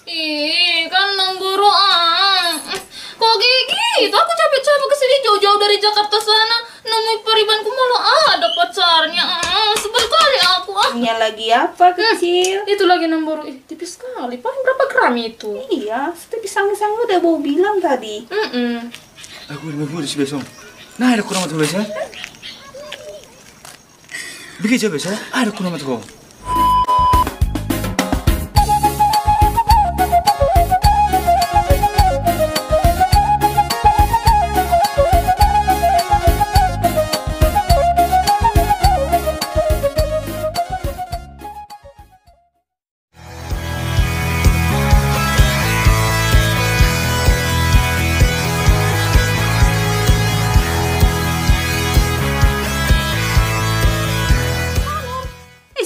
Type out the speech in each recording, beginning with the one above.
Ih, kan nemburu kok gitu? Aku capek-capek kesini jauh-jauh dari Jakarta sana, nemuin Paribanku malah ada pacarnya. Sebel kali aku Punya lagi apa kecil? Itu lagi nemburu, tipis sekali. Paling berapa gram itu? Iya, tapi sang-sang udah mau bilang tadi. Aku udah mau 집에서 나 이렇게 나만 더 배세? 미개 저 배세? 아 이렇게 나만 더.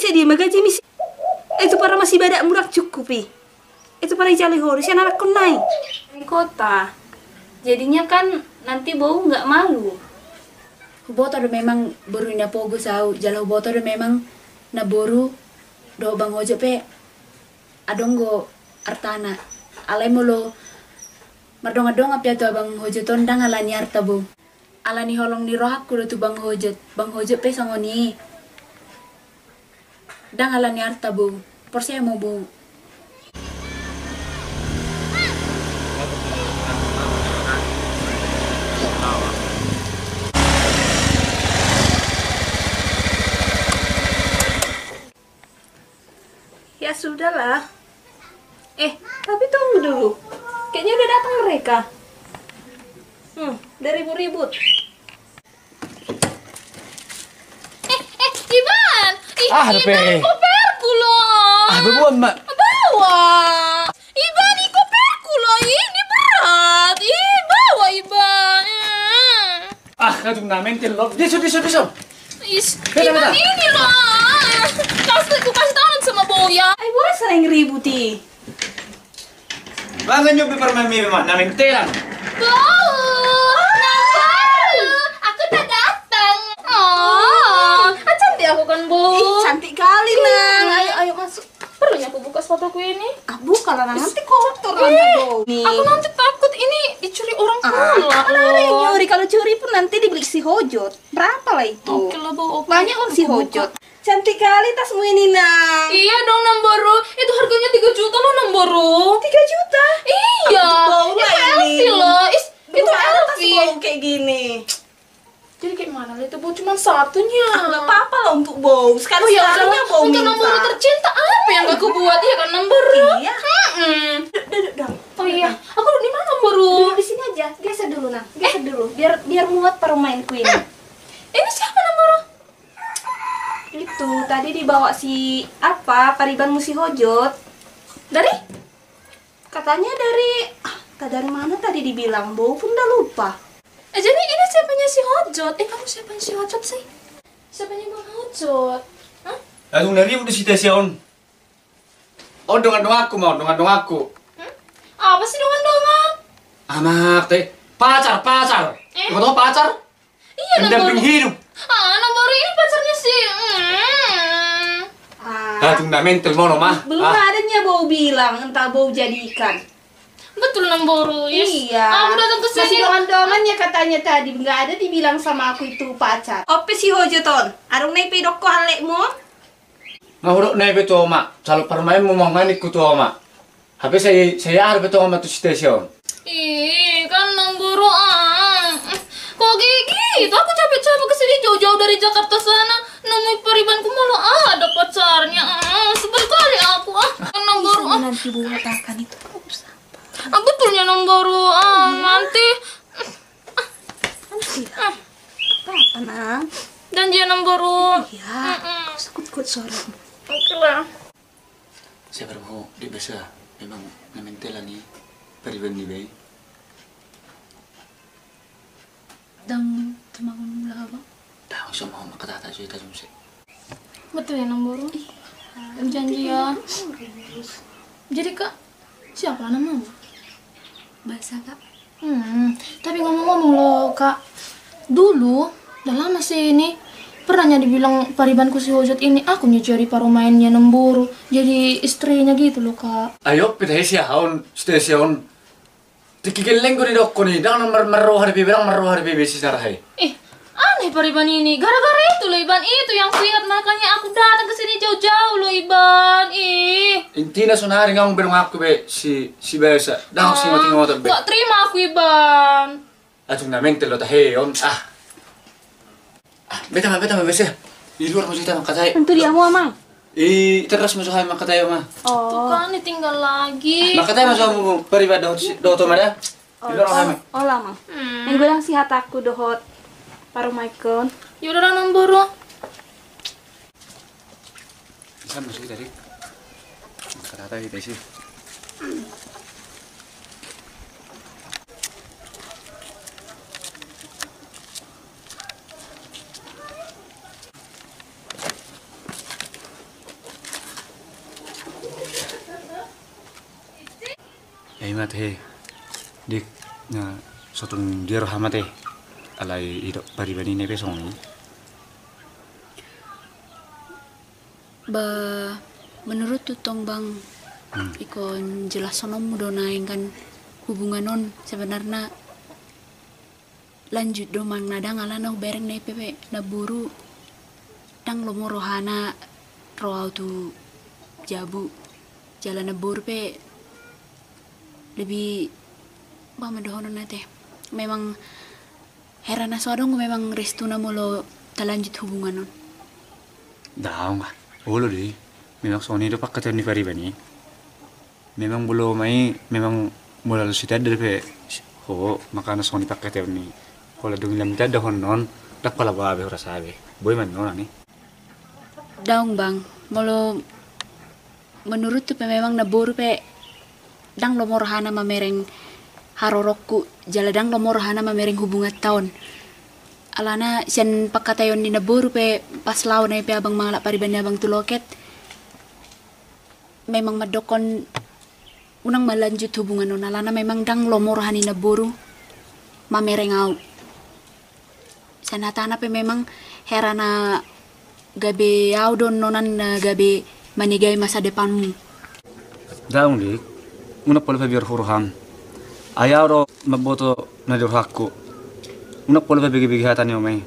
Dia magaji misi. Itu para masih badak murah cukupi. Itu para jali horis yang anak naik di kota. Jadinya kan nanti bau nggak malu. Boto do memang boru na pogo sau jalau boto do memang na boru do bang hojo pe adonggo artana alai molo mardong apia to bang hojo tondang alani artabo alani holong ni rohak kudo tu bang hojo pe sangoni dang alani artabo porsi mo bu Ya sudahlah. Tapi tunggu dulu. Kayaknya udah datang mereka. Udah ribut-ribut. Ivan! Harpe. Ivan, koperku loh! Bawa mak. Bawa! Ivan, ini koperku loh! Ini berat! Bawa, Ivan! Kadung namen telok. Diso. Ivan, ini loh! Kasih tangan sama Boya! Ay, boleh sering ributi. Bangan nyo permen namen telan. Aku udah datang. Cantik aku kan, Bu. Cantik kali, Nang. Ayo masuk. Perlunya aku buka sepatuku ini? Buka lah, Nang. Nanti kotor lantai bau. Aku nanti takut ini dicuri orang pula. Ada yang nyuri. Kalau curi pun nanti dibeli si Hojot. Berapa lah itu? Oke lah, Bu. Banyak kan si Hojot. Cantik kali tasmu ini, Nang. Iya dong, Namboru. Itu harganya 3 juta loh, Namboru. 3 juta? Iya. Bau Itu lah ini. Elvi loh. Itu tas Elvi. bau kayak gini. Jadi kayak mana lah itu, Bu? Cuma satunya. Nggak apa-apa lah untuk bau. Sekarang Ya sekarangnya bau untuk Namboru minta. tercinta apa yang gak kubuat? Iya kan, Namboru? Iya. Duduk. Oh iya. Aku di mana, Namboru? Duduk di sini aja. Geser dulu, Nang. Geser dulu. Biar muat permainku ini. Ini siapa, Namboru? Itu tadi dibawa si Pariban Musi Hojot. Dari? Katanya dari mana tadi dibilang, bau pun udah lupa. Jadi ini siapanya si Hojot? Kamu siapanya si Hojot sih? Siapanya Bang Hojot? Hah? Kadung naribu di stasiun. Dong aku. Apa sih dongan-dongan? Anak teh pacar. Kamu tahu pacar? Iya, Pendamping Namboru. hidup. Namboru ini pacarnya si Kadung namen tel mono mah. Belum adanya bau bilang, entah bau jadi ikan. Betul, Namboru. Iya. Aku datang ke Masih sini. dongan-dongannya katanya tadi, nggak ada dibilang sama aku itu pacar. Ope si Hojoton, arung naik pedok ko halekmu. Ngahuruk na beto mak. Kalau permain mo mangan ikut to mak. Habis saya harus beto mak tu stasiun. Kan Namboru kok gitu? Aku capek-capek kesini jauh-jauh dari Jakarta sana, nemuin Paribanku malah ada pacarnya. Sebel kali aku Kan Namboru Nanti bu katakan itu kamu sabar. Betulnya Namboru nanti Apa Nang? janjian Namboru. Ya, kau sekut-kut suara. Oke lah. Saya bermau di besa memang namen telan ni Pariban ni bay. dang tumang laba Tahu sama makatata saya tajam sih. Betul ya Namboru. Janji ya. Jadi Kak, siapa namamu? bahasa Kak. Tapi ngomong-ngomong loh Kak, dulu udah lama sih ini pernahnya dibilang paribanku si Hojot ini aku jadi parumainnya nemburu, jadi istrinya gitu loh kak. Ayo, pitah siaon, stasiun. Tikikiling ko ni dokko ni, dang maruh hari bilang maruh hari bibisi sarahai. Aneh pariban ini, gara-gara itu loh Iban, itu yang kulihat makanya aku datang ke sini jauh-jauh loh Iban. Intina sunari ngang berong aku be si biasa, dang si mati ngotot be. Gak terima aku Iban. Ajung na mental lo taheon. Beta besi. Di luar masih tahu katai. Tentu dia mau mang. Terus masuk hai makatai mah. Tuh kan tinggal lagi. Makatai masuk mu peribada do to mada. Di luar hai. Oh lama. Yang bilang si hataku dohot paru maikon. Yaudah orang nemburu. Bisa masuk tadi. Kata kita sih. Imat dik na sotun dir hamate alai hidup paribani ne besong ni. Menurut tutong bang, ikon jelas sonom mudo naing kan hubungan non sebenarnya lanjut do mang nadang ala na bereng na pepe na buru dang lomo rohana roau tu jabu jalan na buru pe lebih bang mendohonon nate memang heran na sodong memang restu na molo talanjut hubungan non. Daong ah, ulo di. Memang Sony itu pak ketemu di paribani. Memang belum mai, memang mula lu sita dari pe. Makanya Sony pak ketemu ni. Kalau dong lam tada honon, dak pala babe ora sabe. Boy man nona ni. Daong bang, molo menurut tu pe memang nabur pe dang lomor hana mamereng harorokku jaladang lomor hana mamereng hubungan tahun. Alana sian pakatayon ni nabur pe pas law na pe abang malak pariban abang tuloket. Memang madokon unang malanjut hubungan non alana memang dang lomor hani naburu mamereng au. Sanatana pe memang herana gabe au don nonan na gabe manigay masa depanmu. Daong dik, una pole biar huruham. Ayaw ro maboto na dirhakku. Una pole bagi hatan yo mai.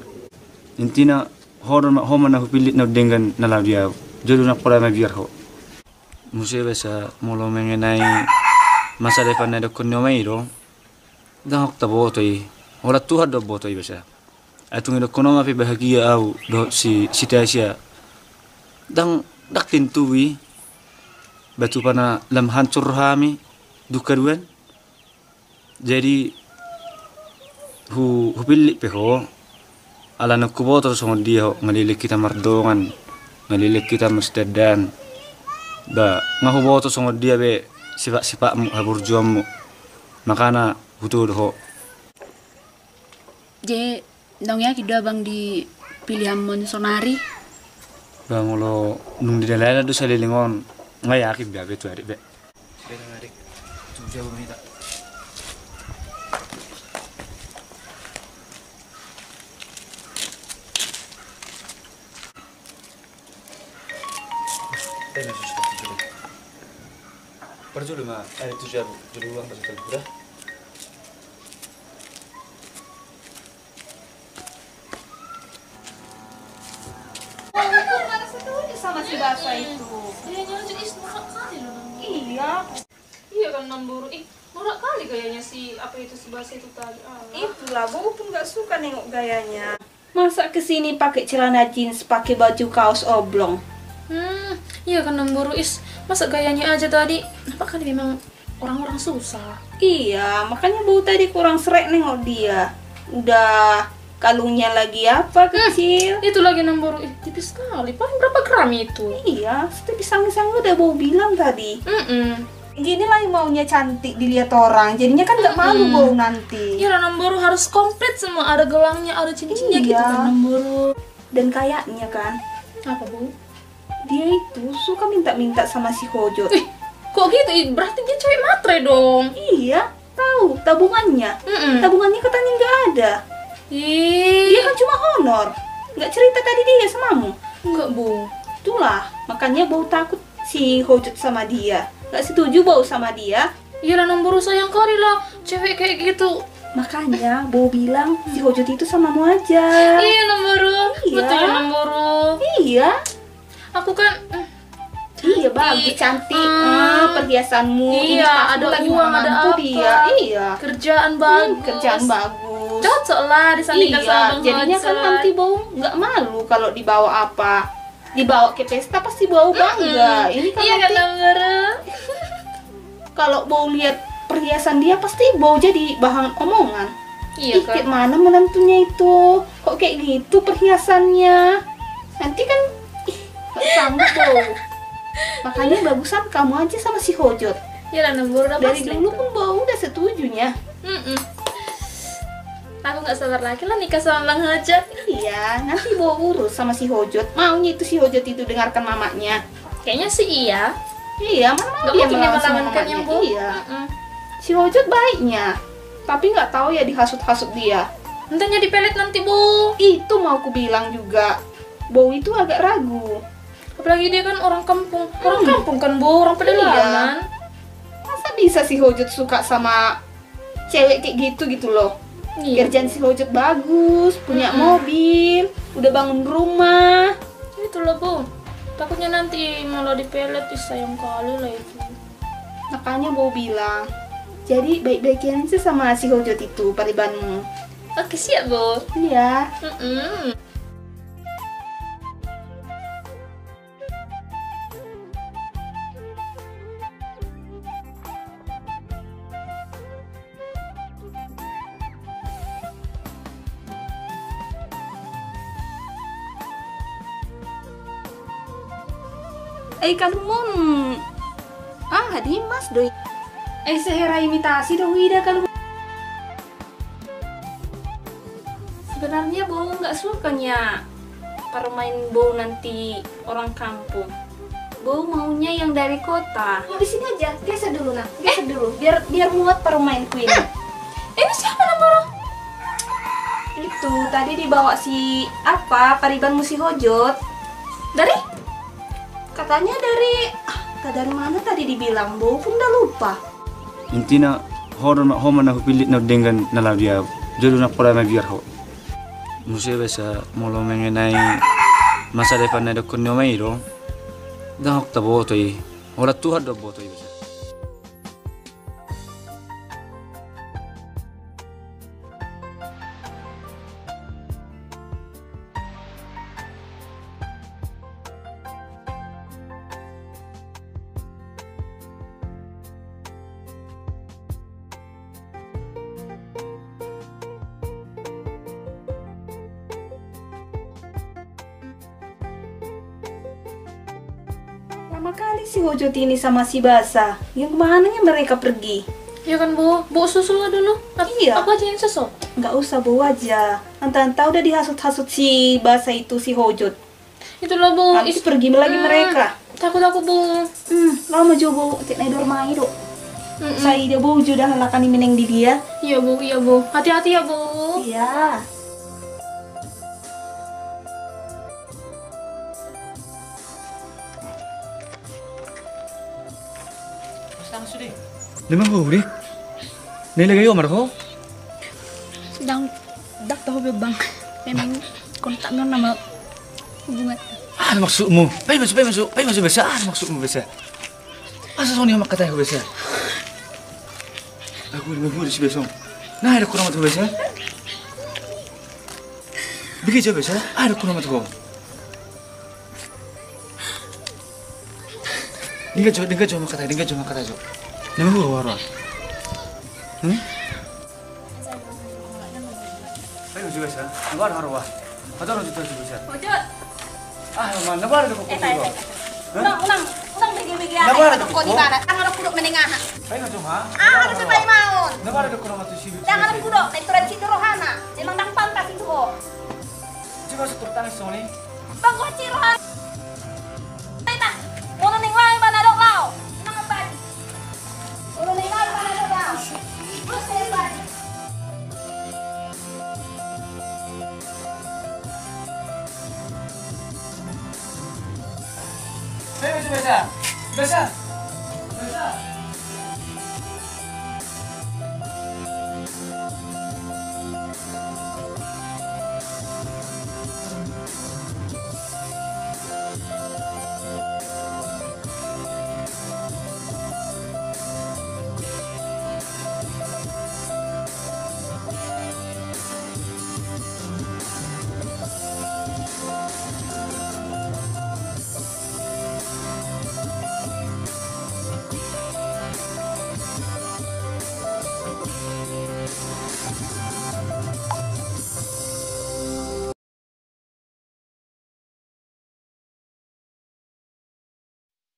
Intina homa na hupilit na dengan na labiaw. Jadi una pole biar ho. Musia biasa mulu mengenai masa depan na dokon yo mai do. Dang hok taboto i. Ora tuhan do boto i biasa. Atung do kono mapi bahagia au do si Tasia. Dang dak tintui. Batu pana lam hancur hami dukaruan. Jadi hu pilih peho ala nakuboto songon dia ngalilik kita mardongan ngalilik kita mesdadan da ngahuboto songon dia be sifat habur juammu makana hutu ho. Je dong ya kida bang di pilihan monsonari. Bang lo nung di dalam ada salilingon nggak yakin be tu adik be. Beda adik tu jauh minta. Perjulu mah ada tu jauh uang pasal berah. Sama si Basa itu. Dia nyuruh is norak kali loh. Iya. Iya kan nemburu. Norak kali gayanya si apa itu si Basa itu tadi. Itulah, Bobo pun gak suka nengok gayanya. Masa kesini pakai celana jeans, pakai baju kaos oblong. Iya kan nemburu masa gayanya aja tadi. Apa kali memang orang-orang susah. Iya, makanya Bobo tadi kurang serek nengok dia. Udah kalungnya lagi apa kecil. Itu lagi nemburu. Tipis sekali. Paling berapa gram itu? Iya, setipis pisang-pisang udah Bobo bilang tadi. Gini lah maunya cantik dilihat orang, jadinya kan nggak malu Bobo nanti. Iya, nemburu harus komplit semua. Ada gelangnya, ada cincinnya gitu Iya. kan nemburu. Dan kayaknya kan, Apa Bu? dia itu suka minta-minta sama si Hojo. Kok gitu? Berarti dia cewek matre dong. Iya, tahu tabungannya. Tabungannya katanya nggak ada. Dia kan cuma honor. Nggak cerita tadi dia samamu? Enggak, Bu. Itulah, makanya Bau takut si Hojut sama dia. Nggak setuju Bau sama dia. Iya lah, nombor sayang kali lah cewek kayak gitu. Makanya Bau bilang si Hojut itu samamu aja. Iya, nombor. Iya. Betul ya, nombor. Iya. Aku kan Iya bagus, cantik. Perhiasanmu. Iya, tas ada lagi uang, mana ada mampu apa. dia. Iya. kerjaan bagus. Kerjaan bagus. Cocok lah disandingkan sama Iya, Bang jadinya kan Hojot. nanti Bau nggak malu kalau dibawa apa. Dibawa ke pesta pasti Bau bangga. Ini kan Iya kan, nanti nombor. kalau Bau lihat perhiasan dia pasti Bau jadi bahan omongan. Iya Ih, kan. kayak mana menantunya itu? Kok kayak gitu perhiasannya? Nanti kan nggak sanggup Bau. Makanya bagusan kamu aja sama si Hojot. Iya lah, nombor udah Dari pasti dulu itu. pun Bau udah setujunya. Aku nggak sabar lagi lah nikah sama Bang Hojot. Iya, nanti Bau urus sama si Hojot. Maunya itu si Hojot itu dengarkan mamanya. Kayaknya sih iya. Iya, mana mau Nggak dia mungkin dia melawan sama melawankan mamanya. yang Bu. Iya. Si Hojot baiknya, tapi nggak tahu ya dihasut-hasut dia. Entahnya dipelet nanti, Bu. Itu mau aku bilang juga. Bau itu agak ragu. Apalagi dia kan orang kampung. Orang kampung kan, Bu, orang pedalaman. Masa bisa si Hojot suka sama cewek kayak gitu loh? Iya. Kerjaan si Hojot bagus, punya mobil, udah bangun rumah. Itulah, Bu. Takutnya nanti malah dipelet, ih, sayang kali lah itu. Makanya Bau bilang, jadi baik-baikin aja sama si Hojot itu, paribanmu. Oke, siap, Bu. Iya. Kalumon. Dimas doi. Sehera imitasi dong Wida kalau. Sebenarnya Bau nggak sukanya permain Bau nanti orang kampung. Bau maunya yang dari kota. Di sini aja, geser dulu nah, geser dulu. Biar muat permainku ini. Ini siapa nomor? Itu tadi dibawa si pariban musi Hojot. Dari? Katanya dari mana tadi dibilang, Bau pun udah lupa. Intina homan na hupilit na dengan na dia jodoh na pora na biar ho. Musi besa molo mengenai masa depan na dokon no mairo. Dah hok taboto i. Ora tuhan do boto i besa. Lama kali si Hojot ini sama si Basa. Yang kemananya mereka pergi? Ya kan, Bu. Bu susul lah dulu. Iya. Aku aja yang susul. Nggak usah bawa aja. Entah-entah udah dihasut-hasut si Basa itu si Hojot. Itulah, Bu. Habis pergi lagi mereka. Takut aku, Bu. Lama jo Bau cek naik dormai do. Saya dia Bau jo dah lakan mineng di dia. Iya, Bu. Iya, Bu. Hati-hati ya, Bu. Iya. Lemang ho uri. Nilagay yo marho. Sedang dak tahu bang. Memang kontaknya nama hubungan. Maksudmu? Pai masuk besa. Maksudmu besa. Asa soni mak kata ho besa. Aku lemang ho di besa. Nah, ada kurang matu besa. Bigi jo besa. Ada kurang matu ho. Dingga jo mak kata jo. Lemang ho waro. Pai masuk besa. Nabar harwa. Ada orang juta besa. Hojot. Man, nabar ada kok. Ulang bagi-bagi Nggak boleh dong, kok di Bu. mana? Jangan aku duduk menengah. Pai nga jo ha. Harus sampai maun. Nabar ada kurang matu si. Jangan aku duduk, naik turun situ rohana. Memang dang pantas itu kok. Coba seturtan soni. Bang gua cirohan. Kita, mau ning lai mana dok lau. Nang ban. Mau ning lai mana dok lau. Terus saya ban. Besar.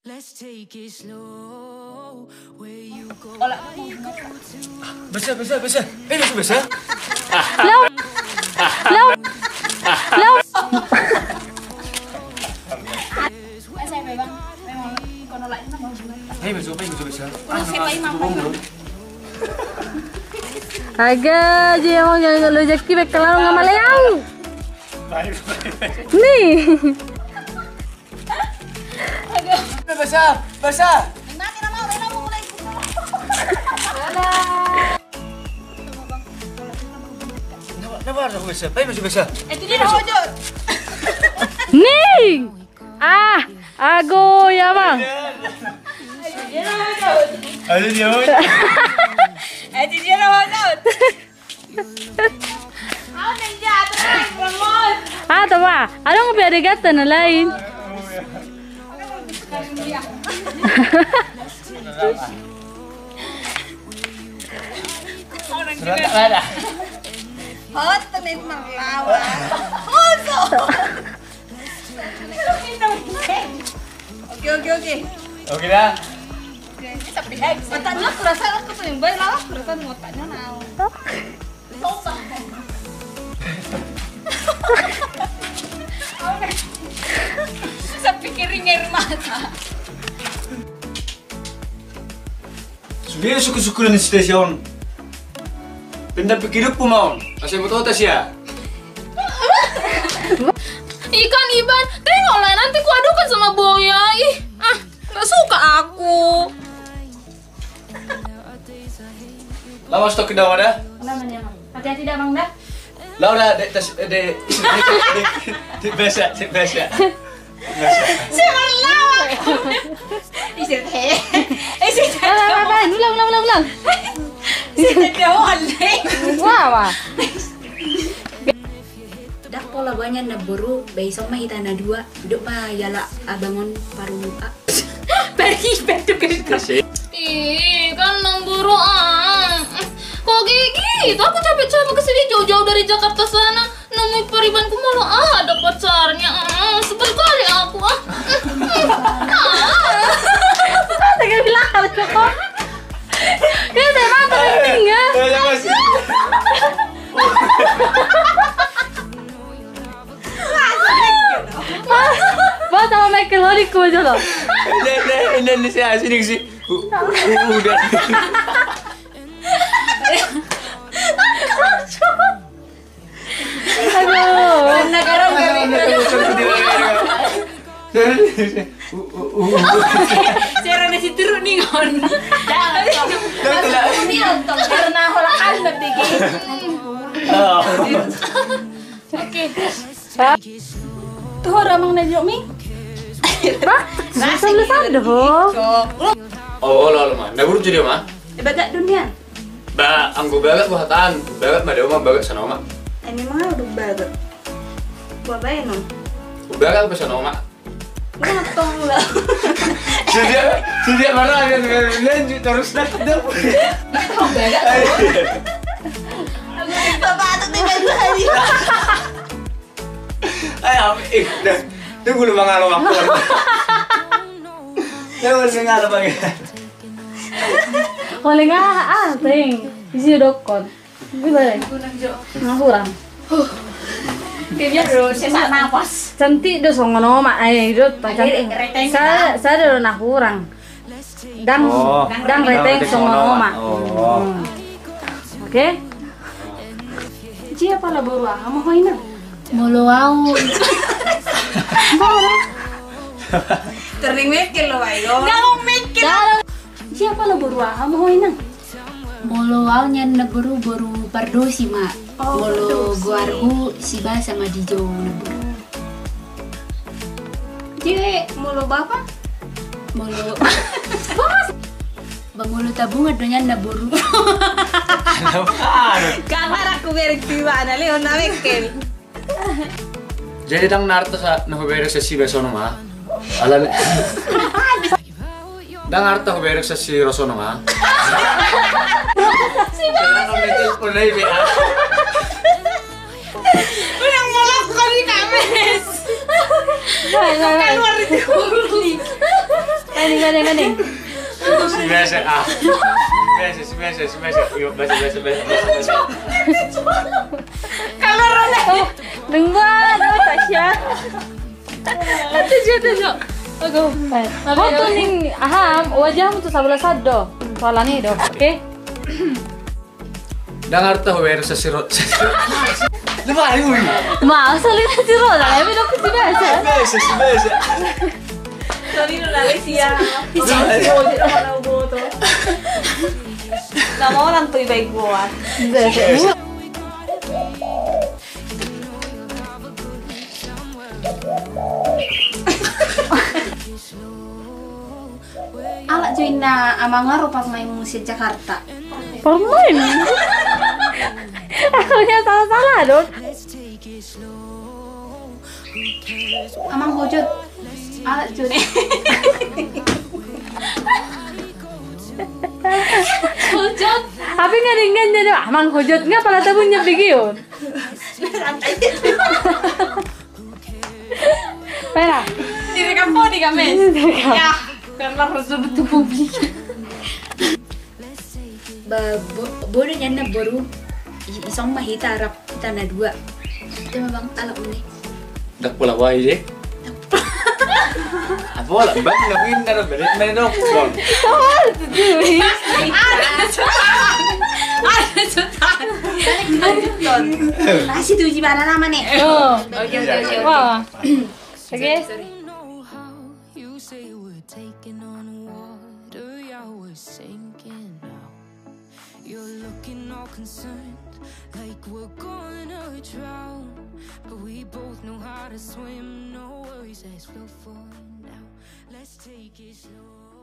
Let's take it slow. Where you go, Besar. Besar. Saya memang kono lain sama Besar. Agak je emang jangan rezeki bekalan sama leang. Nih. Besar. nanti nama mau mulai Kenapa harus aku besar? Masih besar. itu dia hojot Nih. Ago ya bang. Ada dia. itu dia hojot ada jatuh naik pelan Tama. Ano nga pinagata na lain? Ada. hot tenin manglawa oso oke Oke dah. tapi otaknya kerasa aku tuh yang baik lah kerasa otaknya naon susah pikirin air mata Sudah suku-suku di stasiun. Pindah pikir po mau. Kasi mo to ya. Ikan Iban, tengoklah nanti ku adukan sama Boya. Gak suka aku. Lama stok ke dawa dah. namanya hati-hati dah bang dah Laura de biasa. siapa lawa isi teh Ulang. isi teh wale Wow. Dah pola banyak na buru besok mah kita na dua duduk mah yala abangon paru pergi betul gitu Ih, kan memburu Kok gitu? Aku capek-capek kesini jauh-jauh dari Jakarta sana. Nemuin peribanku malah ada pacarnya. Sebel kali aku. Tega bilang kalau kok. Ya memang penting ya. Bawa sama Michael Horiku aja loh. Ini saya sini sih. Udah. Aduh. negara cara nasi teruk nih kon ini nonton karena holakan lebih oke tuh orang mang najok mi Sando. Oh, lo mah. Nabur jadi mah. bagat dunia Ba, anggo bagat buhatan. Bagat mah dewa mah bagat sana mah. ini mah udah bagat buat bayar non Bagat apa sana mah? ngotong lah Sejak mana kan lanjut terus dah. bapak tuh tiba-tiba hari Ayo, dah. Tunggu lu mangalo aku. Jangan sengalo bang. Oleh nggak ting. Isi dokon. Gimana? Ngurang. timnya terus sesak nafas Cantik do songono mak do cantik. Saya do nak kurang. Dang reteng songono mak. Oke. Cia pala baru kamu hoina Molo au. Turning mikir lo ayo. Nggak mau mikir. Siapa lo baru aham mau inang? Molo awalnya na baru pardosi mak. Molo guarhu si ba sama dijo na baru. Jadi mulu bapak? Molo. Bangolo tabungan donya na baru. Kamar aku berarti mana Leon na mikir. Jadi dang narto sa nahubero sa si Besono ma. Alam. Dang narto hubero sa si Rosono ma. Si Besono ko na ibi. Yang molok kali kames. Keluar itu. Maning. Si Bese ah. Si Bese. Yo, Bese. Keluar lagi. Nengba, Tasya. Tujuh. Oke. Foto ning aham wajahmu tuh sebelah sado. Soalnya itu, oke? Dang narto hubero sa si Lepas ini. Masa lihat si Roda, tapi udah kecil biasa. Si Bese. Tadi udah Malaysia. Oh, jadi orang boto. Nama orang tuh baik buat. Alak join na amang pas main musik Jakarta. Permain. Akhirnya salah dong. Amang hojot. Alak join. Hujat. Tapi nggak ringan jadi amang hujat nggak pala tabunya begitu. Pera. Direkam di kames. Ya, karena harus betul publik. Bodohnya na baru isong mahita harap kita na dua. Itu memang alak uni. Dak pula wai je. Apa lah, bang ngawin na rin, meron dong. Masih tuh gimana nama nih? Oh. Oke. Wah. Oke. know how you say we're taking on water, yeah, we're sinking now. You're looking all concerned, like we're gonna drown. But we both know how to swim, no worries as we'll fall now. Let's take it slow.